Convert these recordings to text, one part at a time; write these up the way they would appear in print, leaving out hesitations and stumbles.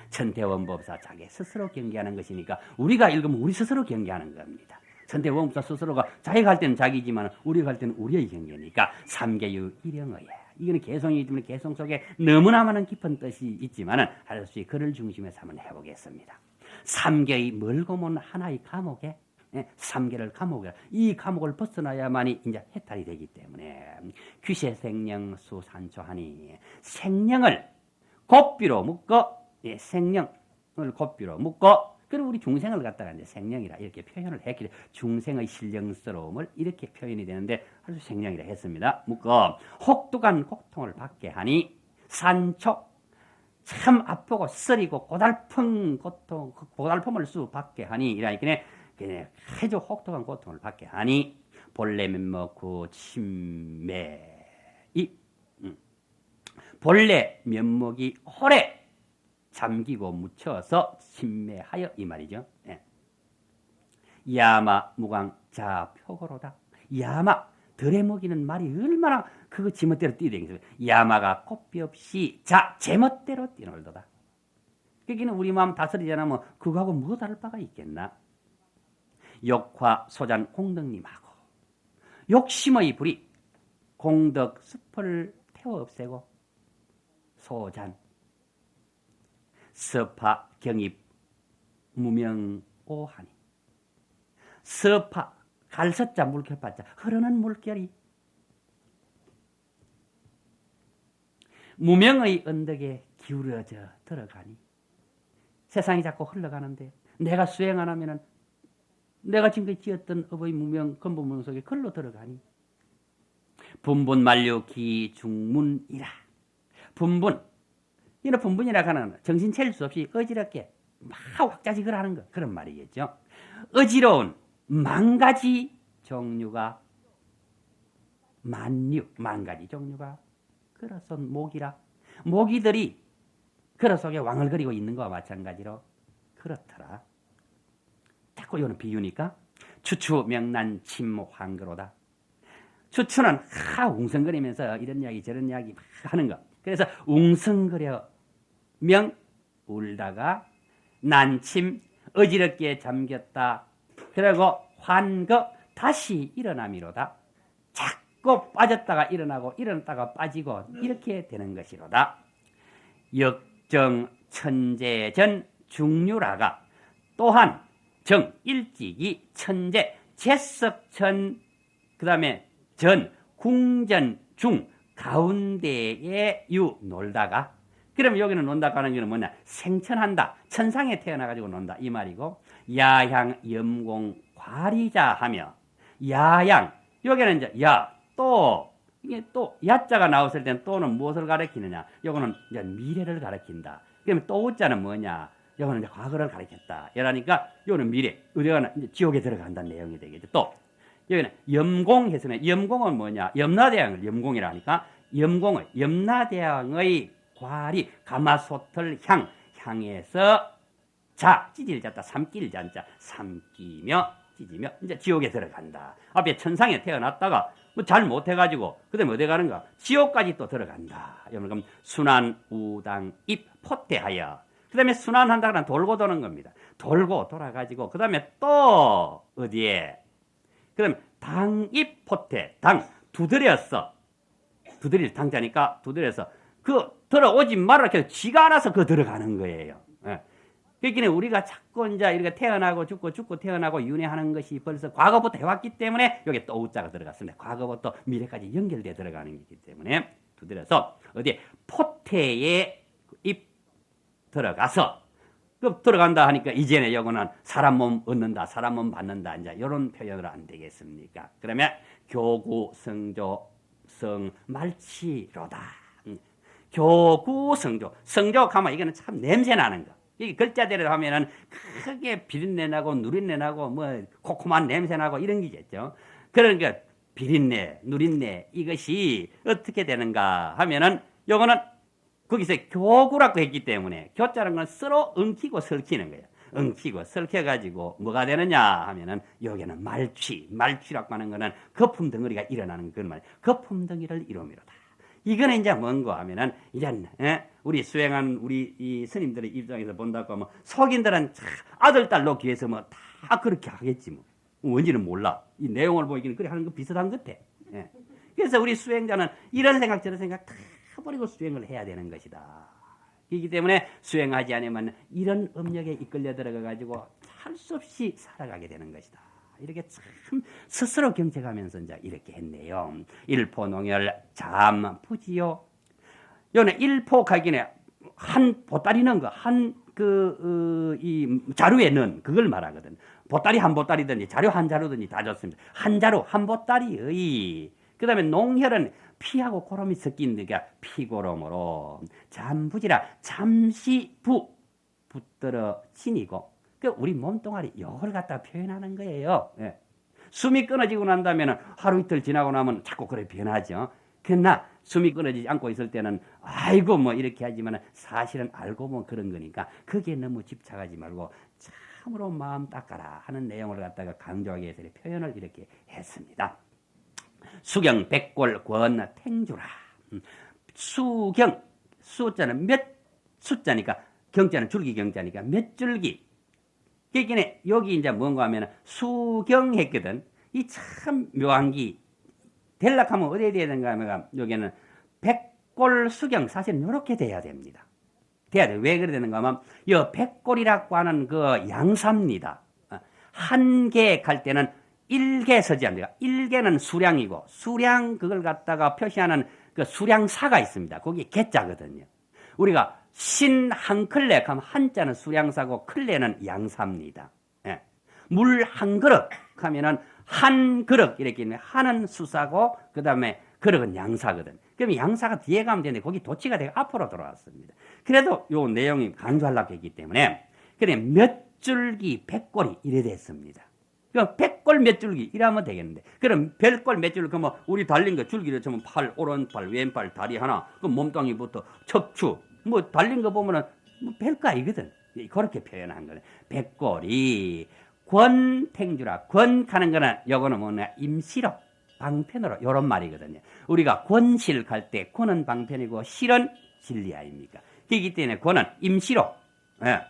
천태원법사 자기 스스로 경계하는 것이니까 우리가 읽으면 우리 스스로 경계하는 겁니다. 천태원법사 스스로가 자기가 할 때는 자기지만 우리가 할 때는 우리의 경계니까 삼계유 일영어예. 이거는 개성이기 때문에 개성 속에 너무나 많은 깊은 뜻이 있지만은 할 수 있이 그를 중심에서 한번 해보겠습니다. 삼계의 멀고 먼 하나의 감옥에 삼계를 감옥에 이 감옥을 벗어나야만이 이제 해탈이 되기 때문에 귀세생령 수산초하니 생령을 곱비로 묶어 생령을 곱비로 묶어 그리고 우리 중생을 갖다가 이제 생령이라 이렇게 표현을 했기에 중생의 신령스러움을 이렇게 표현이 되는데 아주 생령이라 했습니다. 묶어 혹독한 고통을 받게 하니 산초 참 아프고 쓰리고 고달픈 고통 고달픔을 받게 하니 이라니까 그냥 아주 혹독한 고통을 받게 하니 본래 면목 구 침매 이 본래 면목이 오래 잠기고 묻혀서 침매하여 이 말이죠. 예. 야마 무강 자 표고로다. 야마 들에 먹이는 말이 얼마나 그거 지멋대로 뛰어다니겠어요. 야마가 꽃비 없이 자 제멋대로 뛰놀도다. 그기는 우리 마음 다스리지 않으면 그거하고 뭐 다를 바가 있겠나. 욕화 소잔 공덕님하고 욕심의 불이 공덕 숲을 태워 없애고 소잔 서파 경입 무명오하니 서파 갈서자 물결파자 흐르는 물결이 무명의 언덕에 기울어져 들어가니 세상이 자꾸 흘러가는데 내가 수행 안 하면은 내가 지금까지 지었던 업의 무명 근본문 속에 글로 들어가니 분분 만류 기중문이라 분분 이런 분분이라 하는 정신 차릴 수 없이 어지럽게 막 확자직을 하는 거 그런 말이겠죠. 어지러운 만 가지 종류가 만 가지 종류가 그래서 모기라 모기들이 그러 속에 왕을거리고 있는 거와 마찬가지로 그렇더라. 자꾸 이거는 비유니까 추추 명난 침황그로다. 추추는 웅성거리면서 이런 이야기 저런 이야기 막 하는 거. 그래서 웅성거려 명 울다가 난침 어지럽게 잠겼다. 그리고 환거 다시 일어남이로다. 자꾸 빠졌다가 일어나고 일어났다가 빠지고 이렇게 되는 것이로다. 역정 천재전 중류라가 또한 정 일찍이 천재 제석천 그다음에 전 궁전 중 가운데에 유 놀다가 그러면 여기는 논다고 하는 게 뭐냐 생천한다 천상에 태어나가지고 논다 이 말이고 야향 염공 과리자 하며 야양 여기는 이제 야 또 이게 또 야자가 나왔을 때는 또는 무엇을 가리키느냐 요거는 이제 미래를 가리킨다. 그러면 또 우자는 뭐냐 요거는 이제 과거를 가리켰다. 이러니까 요는 미래 의뢰가 이제 지옥에 들어간다는 내용이 되겠죠. 또 여기는 염공해서는 염공은 뭐냐 염라대왕을 염공이라 하니까 염공을 염라대왕의 과리 가마솥을 향해서 자 찌질 잤다 삼길 잔자 삼기며 찌지며 이제 지옥에 들어간다. 앞에 천상에 태어났다가 뭐 잘 못해가지고 그다음에 어디 가는가 지옥까지 또 들어간다. 그럼 순환 우당 입 포태하여 그다음에 순환한다는 돌고 도는 겁니다. 돌고 돌아가지고 그다음에 또 어디에 그럼 당입 포태 당 두드렸어. 두드릴 당자니까 두드려서 그 들어오지 말라 해서 지가 알아서 그 들어가는 거예요. 예. 그러니까 우리가 자꾸 이제 이렇게 태어나고 죽고 태어나고 윤회하는 것이 벌써 과거부터 해왔기 때문에 여기 또 우자가 들어갔습니다. 과거부터 미래까지 연결돼 들어가는 거기 때문에 두드려서 어디 포태에 입 들어가서 그 들어간다 하니까 이제는 요거는 사람 몸 얻는다, 사람 몸 받는다 이제 이런 표현으로 안 되겠습니까? 그러면 교구 성조 성 말치로다. 교구 성조 성조 가면 이거는 참 냄새 나는 거. 이 글자대로 하면은 크게 비린내 나고 누린내 나고 뭐 코코만 냄새 나고 이런 게겠죠. 그러니까 비린내, 누린내 이것이 어떻게 되는가 하면은 요거는 거기서 교구라고 했기 때문에 교자라는 건 서로 엉키고 설키는 거예요. 엉키고 설켜가지고 뭐가 되느냐 하면은 여기는 말취라고 하는 거는 거품 덩어리가 일어나는 그런 말. 거품 덩어리를 이루미로다. 이거는 이제 뭔고 하면은 이제 우리 수행한 우리 이 스님들의 입장에서 본다고 하면 속인들은 아들 딸 놓기 위해서 뭐 다 그렇게 하겠지 뭐. 뭔지는 몰라. 이 내용을 보기는 그래 하는 거 비슷한 것 같아. 예. 그래서 우리 수행자는 이런 생각 저런 생각 다 버리고 수행을 해야 되는 것이다. 그렇기 때문에 수행하지 않으면 이런 업력에 이끌려 들어가 가지고 할 수 없이 살아가게 되는 것이다. 이렇게 참 스스로 경책하면서 이제 이렇게 했네요. 일포농열 잠부지요. 요는 일포 가기네 한 보따리 넣은 거, 이 자루에 넣은 그걸 말하거든. 보따리 한 보따리든지 자루 한 자루든지 다 좋습니다. 한 자루 한 보따리의. 그다음에 농혈은 피하고 고름이 섞인 데가 피고름으로 잠부지라 잠시 붙들어 지니고. 그 우리 몸뚱아리 요걸 갖다 표현하는 거예요. 예. 숨이 끊어지고 난다면 하루 이틀 지나고 나면 자꾸 그래 변하죠. 그러나 숨이 끊어지지 않고 있을 때는 아이고 뭐 이렇게 하지만 사실은 알고 보면 그런 거니까 거기에 너무 집착하지 말고 참으로 마음 닦아라 하는 내용을 갖다가 강조하기 위해서 표현을 이렇게 했습니다. 수경 백골 권 탱주라. 수경 숫자는 몇 숫자니까 경자는 줄기 경자니까 몇 줄기. 그러니까 여기 이제 뭔가 하면 수경했거든. 이 참 묘한 기. 될락하면 어디에 돼야 되는가 하면 여기는 백골 수경 사실은 이렇게 돼야 됩니다. 돼야 돼. 왜 그래 되는가 하면 이 백골이라고 하는 그 양사입니다. 한 개 갈 때는 일개 서지 않습니까? 일개는 수량이고 수량 그걸 갖다가 표시하는 그 수량사가 있습니다. 거기 개자거든요. 우리가 신 한 클레 하면 한자는 수량사고 클레는 양사입니다. 예. 물 한 그릇 하면은 한 그릇 이렇게 있는 한은 수사고 그다음에 그릇은 양사거든. 그럼 양사가 뒤에 가면 되는데 거기 도치가 되고 앞으로 돌아왔습니다. 그래도 요 내용이 강조하려고 했기 때문에 그래 몇 줄기 백골이 이래 됐습니다. 그럼 백골 몇 줄기 이러면 되겠는데 그럼 별골 몇 줄기 그러면 우리 달린 거 줄기를 치면 팔 오른팔 왼팔 다리 하나 그 몸뚱이부터 척추 뭐 달린 거 보면은 뭐 별거 아니거든. 그렇게 표현한 거네. 백골이 권탱주라. 권 가는 거는 요거는 뭐냐 임시로 방편으로 요런 말이거든요. 우리가 권실 갈 때 권은 방편이고 실은 진리 아닙니까? 그렇기 때문에 권은 임시로. 예.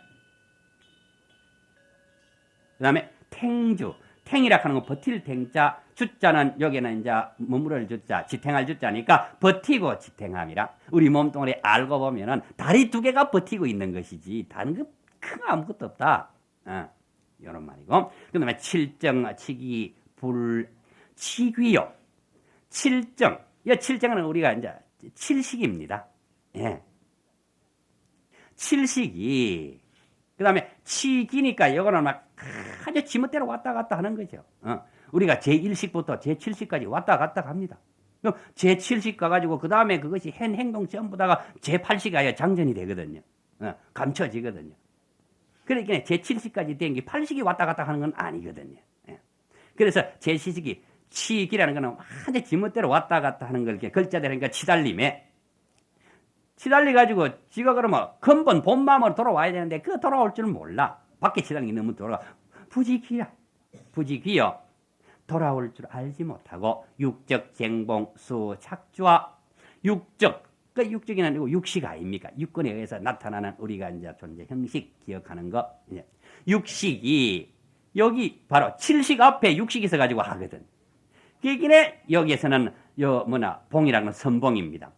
그다음에 탱주. 탱이라 하는 건 버틸 탱자, 주자는 여기는 이제 머무를 주자, 지탱할 주자니까 버티고 지탱함이라. 우리 몸뚱아리 알고 보면은 다리 두 개가 버티고 있는 것이지 다른 거 큰 아무것도 없다. 이런 말이고. 그다음에 칠정, 치기, 불, 치귀요. 칠정. 이 칠정은 우리가 이제 칠식입니다. 예. 칠식이. 그다음에 치기니까 이거는 막 아주 지멋대로 왔다 갔다 하는 거죠. 우리가 제1식부터 제7식까지 왔다 갔다 갑니다. 그럼 제7식 가가지고 그 다음에 그것이 한 행동 전부 다가 제8식 아예 장전이 되거든요. 감춰지거든요. 그러니까 제7식까지 된 게 8식이 왔다 갔다 하는 건 아니거든요. 그래서 제7식이 치기라는 거는 아주 지멋대로 왔다 갔다 하는 걸 이렇게 글자대로 그러니까 치달림에 치달려가지고 지가 그러면 근본 본 마음으로 돌아와야 되는데 그 돌아올 줄은 몰라. 밖에 치달린 게 너무 돌아가. 부지귀야. 부지귀요. 돌아올 줄 알지 못하고 육적 쟁봉 수 착주와 육적 그 육적이 아니고 육식 아닙니까? 육권에 의해서 나타나는 우리가 이제 존재 형식 기억하는 거. 육식이 여기 바로 칠식 앞에 육식이 있어 가지고 하거든. 그기네 여기에서는 요 뭐나 봉이라는 건 선봉입니다.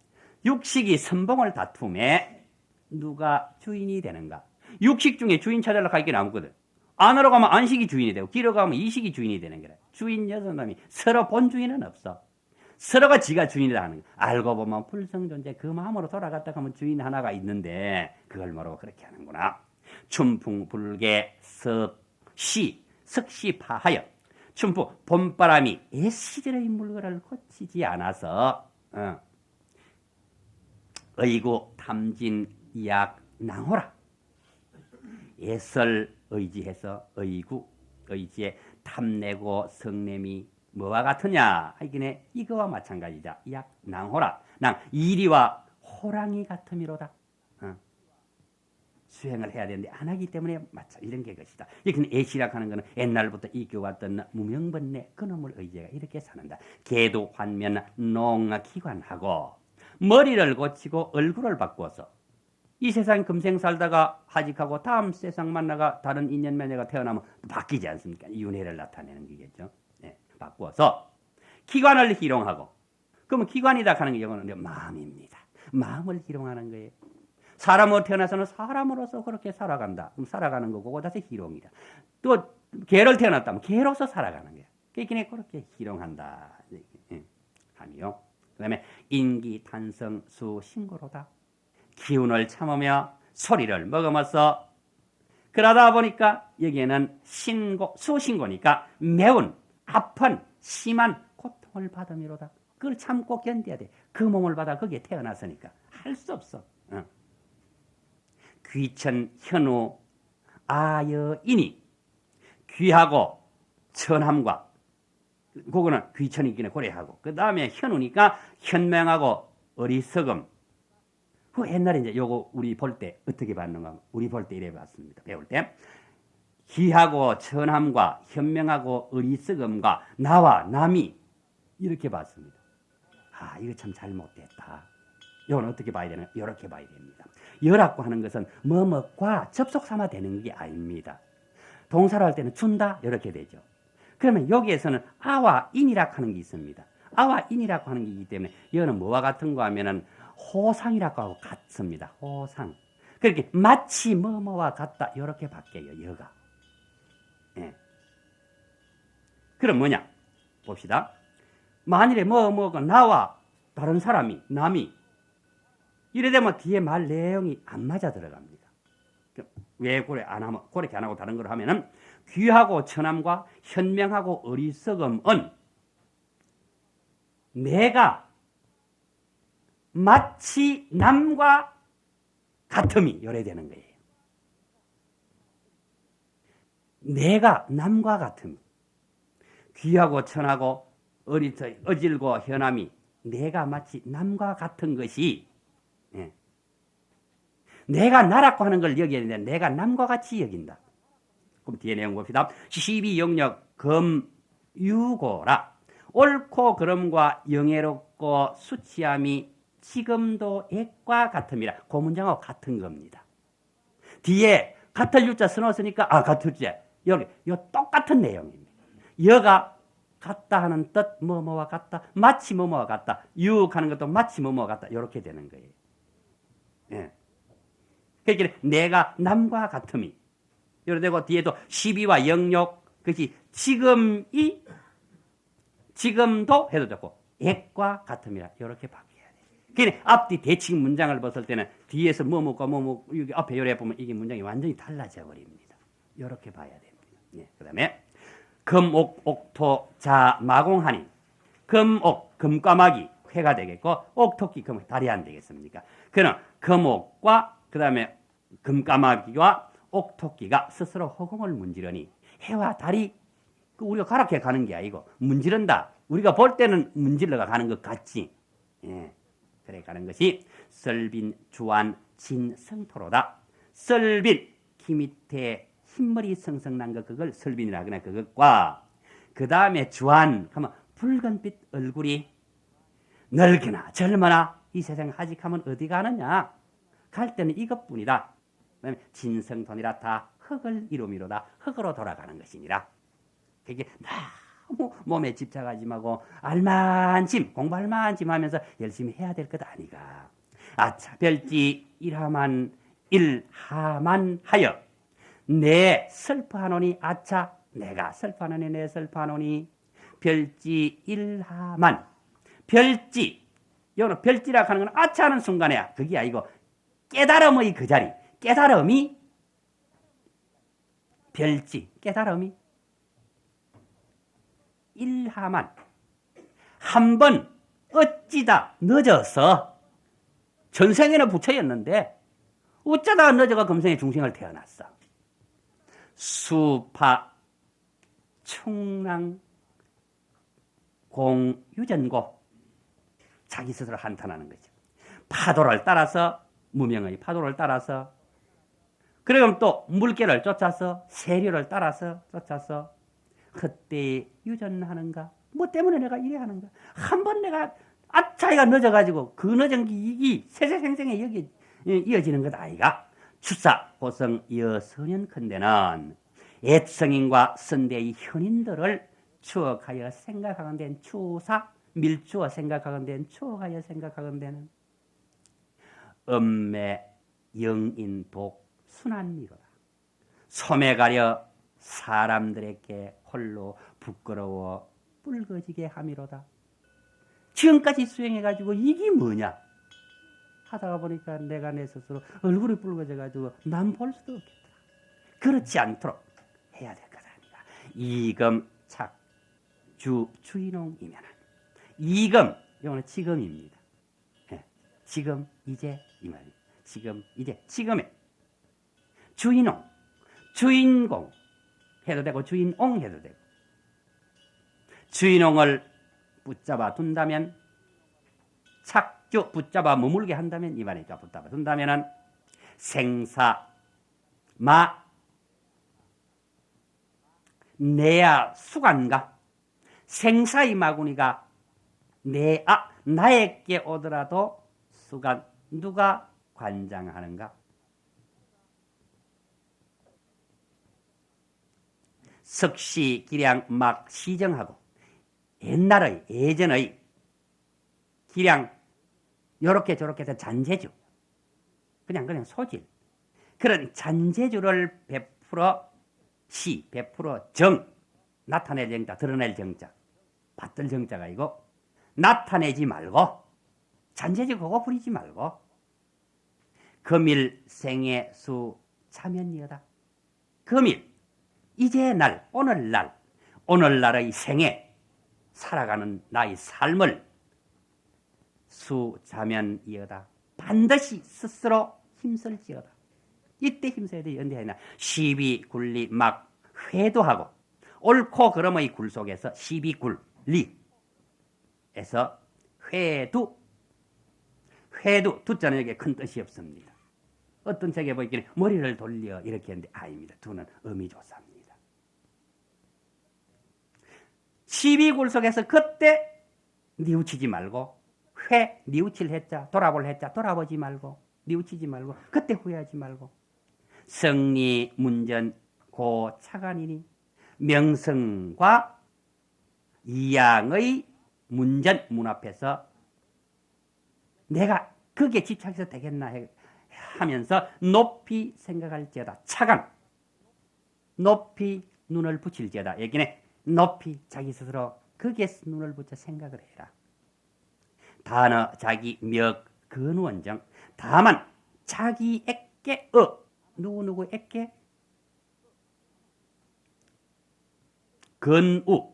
육식이 선봉을 다툼에 누가 주인이 되는가? 육식 중에 주인 찾으려고 할 게 나오거든. 안으로 가면 안식이 주인이 되고 길로 가면 이식이 주인이 되는 거래. 주인 여섯 놈이 서로 본 주인은 없어. 서로가 지가 주인이라 하는 거. 알고 보면 불성존재 그 마음으로 돌아갔다 하면 주인 하나가 있는데 그걸 모르고 그렇게 하는구나. 춘풍불개 석시 석시 파하여 춘풍 봄바람이 애시절의 물건을 고치지 않아서 의구 탐진 약 낭호라. 애설 의지해서 의구 의지에 탐내고 성냄이 뭐와 같으냐 하기네 이거와 마찬가지다. 약 낭호라. 낭 이리와 호랑이 같음이로다. 수행을 해야 되는데 안 하기 때문에 마차 이런 게 것이다. 이렇게 애시락 하는 거는 옛날부터 이겨왔던 무명번뇌 그놈을 의지가 이렇게 사는다. 개도 환면 농기관하고 머리를 고치고 얼굴을 바꾸어서 이 세상 금생 살다가 하직하고 다음 세상 만나가 다른 인연매매가 태어나면 바뀌지 않습니까? 윤회를 나타내는 거겠죠. 네, 바꾸어서 기관을 희롱하고, 그러면 기관이다 하는 게 이거는 마음입니다. 마음을 희롱하는 거예요. 사람으로 태어나서는 사람으로서 그렇게 살아간다. 그럼 살아가는 거고, 그다서 희롱이다. 또 개를 태어났다면 개로서 살아가는 거야. 그러니까 그렇게 희롱한다 하며, 그다음에 인기 탄성 수 신고로다. 기운을 참으며 소리를 먹으면서 그러다 보니까 여기에는 신고, 수신고니까 매운 아픈 심한 고통을 받음이로다. 그걸 참고 견뎌야 돼. 그 몸을 받아 거기에 태어났으니까 할 수 없어. 귀천 현우 아여인이 귀하고 천함과, 그거는 귀천이기는 고려하고, 그 다음에 현우니까 현명하고 어리석음. 그 옛날에 이제 요거 우리 볼 때 어떻게 봤는가? 우리 볼 때 이래 봤습니다. 배울 때 귀하고 천함과 현명하고 어리석음과 나와 남이 이렇게 봤습니다. 아, 이거 참 잘못됐다. 이건 어떻게 봐야 되나? 이렇게 봐야 됩니다. 열악고 하는 것은 뭐뭐과 접속 삼아 되는 게 아닙니다. 동사를 할 때는 준다 이렇게 되죠. 그러면 여기에서는 아와 인이라고 하는 게 있습니다. 아와 인이라고 하는 게 있기 때문에 이거는 뭐와 같은가 하면은 호상이라고 하고 같습니다. 호상. 그렇게 마치 뭐뭐와 같다 이렇게 바뀌어요. 여가. 예. 그럼 뭐냐? 봅시다. 만일에 뭐뭐가 나와 다른 사람이 남이 이래 되면 뒤에 말 내용이 안 맞아 들어갑니다. 왜 그래 안 하면 그렇게 안 하고 다른 걸 하면은 귀하고 천함과 현명하고 어리석음은 내가 마치 남과 같음이 요래되는 거예요. 내가 남과 같음이, 귀하고 천하고 어질고 현함이 내가 마치 남과 같은 것이, 예. 내가 나라고 하는 걸 여기야 되는데 내가 남과 같이 여긴다. 그럼 뒤에 내용 봅시다. 12영역 금유고라. 옳고 그름과 영예롭고 수치함이 지금도 액과 같음이라. 그 문장하고 같은 겁니다. 뒤에 같을 유자 써놓았으니까 같을 유 여기 요 똑같은 내용입니다. 여가 같다 하는 뜻 뭐뭐와 같다, 마치 뭐뭐와 같다, 유하는 것도 마치 뭐뭐와 같다 이렇게 되는 거예요. 예. 그러니까 내가 남과 같음이 이렇게 되고, 뒤에도 12와 영역, 그것이 지금도 해도 되고 액과 같음이라 이렇게 바뀌어야 돼. 그러니까 앞뒤 대칭 문장을 봤을 때는 뒤에서 뭐뭐가 뭐뭐 여기 앞에 요래 보면 이게 문장이 완전히 달라져 버립니다. 이렇게 봐야 됩니다. 예. 그다음에 금옥 옥토 자 마공하니, 금옥 금까마귀 회가 되겠고 옥토끼 금 달이 안 되겠습니까? 그는 금옥과 그다음에 금까마귀와 옥토끼가 스스로 허공을 문지르니, 해와 달이 우리가 가락해 가는 게 아니고 문지른다. 우리가 볼 때는 문질러가 가는 것 같지. 예. 그래 가는 것이 썰빈 주안 진성토로다. 썰빈 키 밑에 흰머리 성성난 것, 그걸 설빈이라 그러나 그것과 그 다음에 주안 하면 붉은빛 얼굴이 늙거나 젊거나 이 세상 하직하면 어디 가느냐? 갈 때는 이것뿐이다. 그다음에 진성돈이라 다 흙을 이루미로다. 흙으로 돌아가는 것이니라. 그게 너무 몸에 집착하지 말고 알만짐, 공부할만짐 하면서 열심히 해야 될 것 아니가. 아차 별지 일하만 하여 내 슬퍼하노니, 아차 내가 슬퍼하노니 내 슬퍼하노니, 별지 일하만. 별지, 여기는 별지라고 하는 건 아차 하는 순간에야 그게 아니고 깨달음의 그 자리, 깨달음이 별지, 깨달음이 일하만. 한 번 어찌다 늦어서 전생에는 부처였는데 어쩌다가 늦어가 금생에 중생을 태어났어. 수파 충랑 공유전고, 자기 스스로 한탄하는 거죠. 파도를 따라서, 무명의 파도를 따라서, 그럼 또 물개를 쫓아서, 세류를 따라서 쫓아서 그때 유전하는가? 뭐 때문에 내가 이래 하는가? 한 번 내가 차이가 늦어가지고 그 늦은 게 세세생생에 여기 이어지는 것 아이가. 추사 고성 여서년컨대는 옛 성인과 선대의 현인들을 추억하여 생각하건 된 추사, 밀주어 생각하건 된 추억하여 생각하건 되는 음매 영인복 순한미로다. 소매 가려 사람들에게 홀로 부끄러워 붉어지게 함이로다. 지금까지 수행해가지고 이게 뭐냐 하다가 보니까 내가 내 스스로 얼굴이 붉어져가지고 남 볼 수도 없겠다. 그렇지 않도록 해야 될 거다. 이금착 주인홍이면 이금 이거는 지금입니다. 지금 이제 이 말입니다. 지금 이제 지금에 주인홍 주인공 해도 되고 주인옹 해도 되고 주인옹을 붙잡아 둔다면 착주 붙잡아 머물게 한다면 이 말이니까 붙잡아 둔다면은 생사 마 내야 수간가 생사의 마구니가 나에게 오더라도 수간 누가 관장하는가? 석시 기량 막 시정하고 옛날의 예전의 기량 요렇게 저렇게 해서 잔재주 그냥 소질 그런 잔재주를 베풀어 나타낼 정자 드러낼 정자 받들 정자가 이거 나타내지 말고 잔재주 그거 부리지 말고 금일 생애 수 참연이여다. 금일 이제 날 오늘날의 생애 살아가는 나의 삶을 수자면이여다. 반드시 스스로 힘쓸지어다. 이때 힘써야 돼. 언제나 시비 굴리 막 회도하고 옳고 그름의 굴 속에서 시비 굴리에서 회두 두자는 여기에 큰 뜻이 없습니다. 어떤 책에 보이기는 머리를 돌려 이렇게 했는데 아닙니다. 두는 의미조사입니다. 시비굴 속에서 그때 뉘우치지 말고 뉘우칠 해자 돌아볼 해자 돌아보지 말고 뉘우치지 말고 그때 후회하지 말고 성리 문전 고차간이니 명성과 이양의 문전 문 앞에서 내가 그게 집착해서 되겠나 하면서 높이 생각할지어다. 차간 높이 눈을 붙일지어다. 여기는 높이 자기 스스로 거기에 눈을 붙여 생각을 해라. 단어 자기 몇 근원정 다만 자기에게 누구에게 근우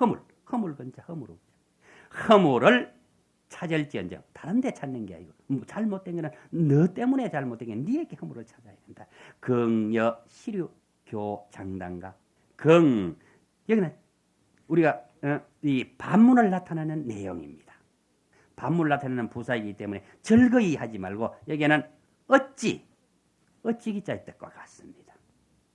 허물 건자 허물을 찾을지언정 다른 데 찾는 게 아니고 잘못된 거는 너 때문에 잘못된 게 니에게 허물을 찾아야 된다. 긍여 시류 교 장단가 여기는 우리가 이 반문을 나타내는 내용입니다. 반문을 나타내는 부사이기 때문에 절거이 하지 말고 여기에는 어찌 기자의 뜻과 같습니다.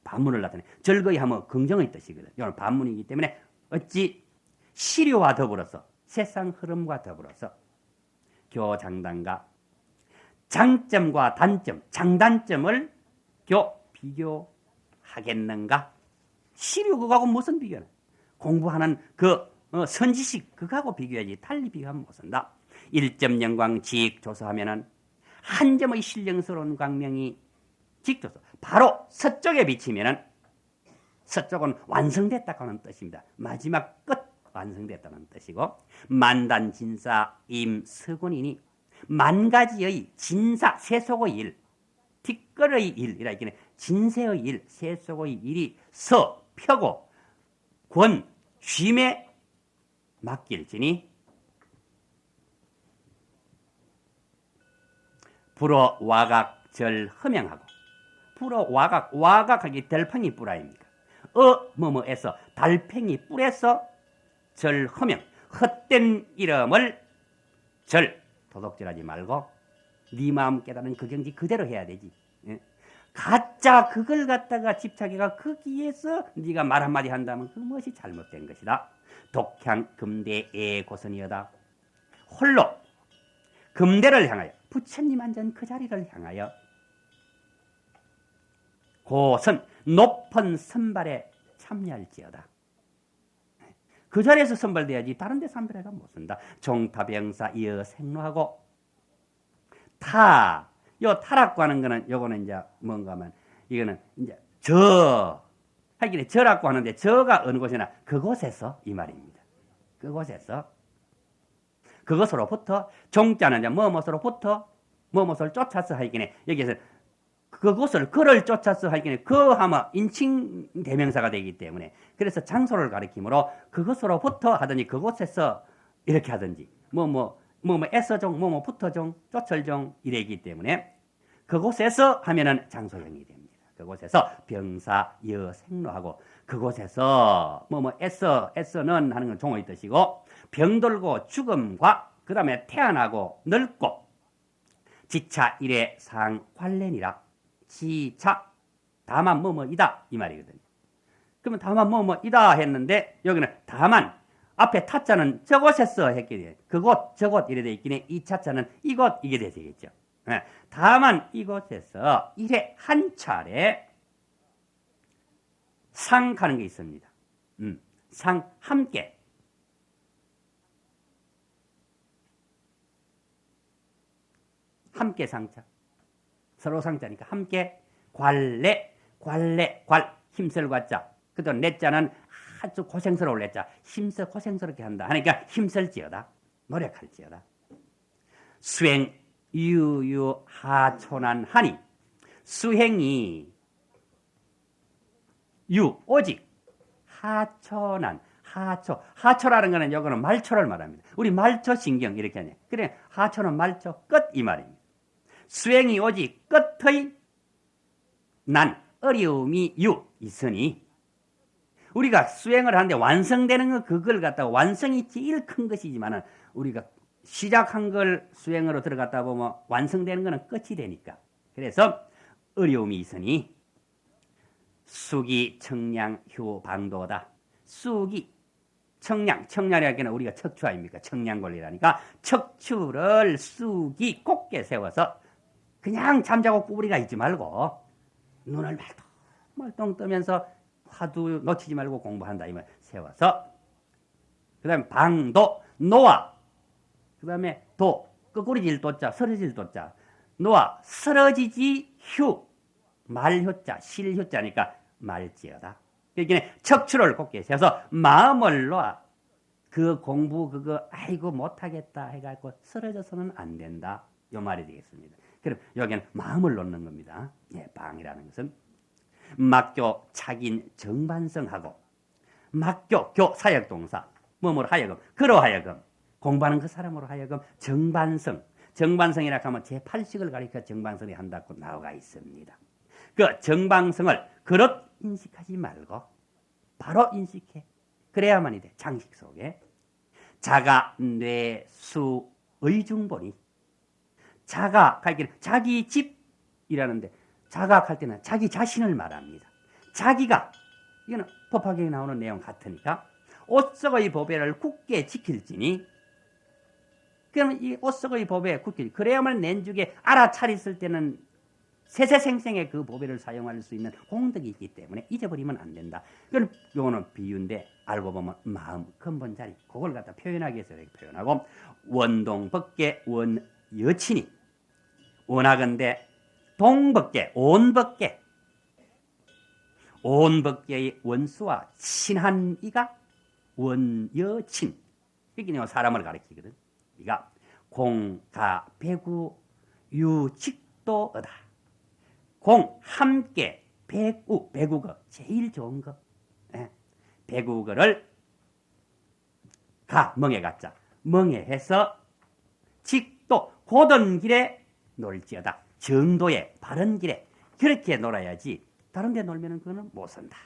반문을 나타내 절거이 하면 긍정의 뜻이거든요. 이건 반문이기 때문에 어찌 시류와 더불어서 세상 흐름과 더불어서 교장단과 장점과 단점, 장단점을 비교하겠는가? 시류 그거하고 무슨 비교는? 공부하는 선지식 그거하고 비교해야지 달리 비교하면 못 산다. 1점 영광 직조서하면은 한 점의 신령스러운 광명이 직조서 바로 서쪽에 비치면은 서쪽은 완성됐다고 하는 뜻입니다. 마지막 끝 완성됐다는 뜻이고 만단진사 임서군이니 만가지의 진사 세속의 일 뒷걸의 일이라 이기는 진세의 일 세속의 일이 펴고 권 쉼에 맡길지니 불어 와각 절 허명하고 불어 와각하기 달팽이 뿔아입니까? 뭐뭐에서 달팽이 뿔에서 절 허명 헛된 이름을 도둑질하지 말고 네 마음 깨달은 그 경지 그대로 해야 되지. 예? 가짜 그걸 갖다가 집착해가 거기에서 네가 말 한마디 한다면 그것이 잘못된 것이다. 독향 금대의 고선이여다. 홀로 금대를 향하여 부처님 앉은 그 자리를 향하여 고선 높은 선발에 참여할지어다. 그 자리에서 선발돼야지 다른 데 선발해가 못 쓴다. 종타병사 이어 생로하고 타. 요 타라고 하는 거는 요거는 이제 뭔가 하면 이거는 이제 하긴 저라고 하는데 저가 어느 곳이나 그곳에서 이 말입니다. 그곳에서 그것으로부터 종자는 이제 뭐뭐로부터 뭐뭐를 쫓아서 하기는 여기서 그곳을 그를 쫓아서 하기는 그 하면 인칭 대명사가 되기 때문에 그래서 장소를 가리키므로 그것으로부터 하든지 그곳에서 이렇게 하든지 에서종 뭐뭐부터종 쫓을종 이래기 때문에 그곳에서 하면은 장소형이 됩니다. 그곳에서 병사 여 생로하고 그곳에서 에서는 하는 건 종의 뜻이고 병들고 죽음과 그 다음에 태어나고 늙고 지차 일에 상 관련이라 지차 다만 뭐뭐이다 이 말이거든요. 그러면 다만 뭐뭐이다 했는데 여기는 다만 앞에 타자는 저곳에서 했게 돼. 그곳 저곳 이래 돼 있긴 이 차자는 이곳 이게 되겠죠. 다만 이곳에서 일에 한 차례 상하는 게 있습니다. 상 함께 상자 서로 상자니까 함께 관 힘쓸 과자 그다음 내자는 아주 고생스러울 내자 고생스럽게 한다 하니까 힘쓸지어다 노력할지어다 수행 유유하초난하니 수행이 오직 하초난 하초라는 거는 요거는 말초를 말합니다. 우리 말초 신경 이렇게 하냐. 그래 하초는 말초 끝 이 말입니다. 수행이 오직 끝의 난 어려움이 있으니 우리가 수행을 하는데 완성되는 거 그걸 갖다가 완성이 제일 큰 것이지만은 우리가 시작한 걸 수행으로 들어갔다 보면 완성되는 거는 끝이 되니까 그래서 어려움이 있으니 수기 청량 휴방도다. 수기 청량이라기는 우리가 척추 아닙니까? 청량권리라니까 척추를 수기 곧게 세워서 그냥 잠자고 꾸부리가 있지 말고 눈을 말똥 뜨면서 화두 놓치지 말고 공부한다 이 말 세워서 그다음에 방도 노아 그다음에 도 거꾸리질 도자 쓰러질 도자 노아 쓰러지지 휴 말효자 실효자니까 말지어다. 그러니까 척추를 곧게 세워서 마음을 놓아 그 공부 그거 아이고 못하겠다 해갖고 쓰러져서는 안 된다 요 말이 되겠습니다. 그럼 여기는 마음을 놓는 겁니다. 예, 방이라는 것은 막교 착인 정반성하고 막교 교 사역동사 뭐뭐로 하여금 그로 하여금 공부하는 그 사람으로 하여금 정반성이라 하면 제8식을 가리켜 정반성이 한다고 나와 있습니다. 그 정반성을 그릇 인식하지 말고 바로 인식해. 그래야만이 돼. 장식 속에 자가 뇌수 의중본이 자각할 때는 자기 집이라는데 자각할 때는 자기 자신을 말합니다. 자기가 이거는 법화경에 나오는 내용 같으니까 옷석의 보배를 굳게 지킬지니 그러면 이 옷석의 보배 굳게 그래야만 낸죽에 알아차렸을 때는 세세생생의 그 보배를 사용할 수 있는 공덕이 있기 때문에 잊어버리면 안 된다. 이건 요거는 비유인데 알고 보면 마음 근본 자리 그걸 갖다 표현하기 위해서 이렇게 표현하고 원동법계 원여친이 원하건대 동법계 온법계의 원수와 친한 이가 원여친 이게 사람을 가리키거든. 이가 공가 배구 유직도어다. 공 함께 배구거 제일 좋은 거 배구거를 멍에 갖자 멍에해서 직도 고든 길에 놀지어다. 정도의 바른 길에 그렇게 놀아야지 다른 데 놀면은 그거는 못 산다.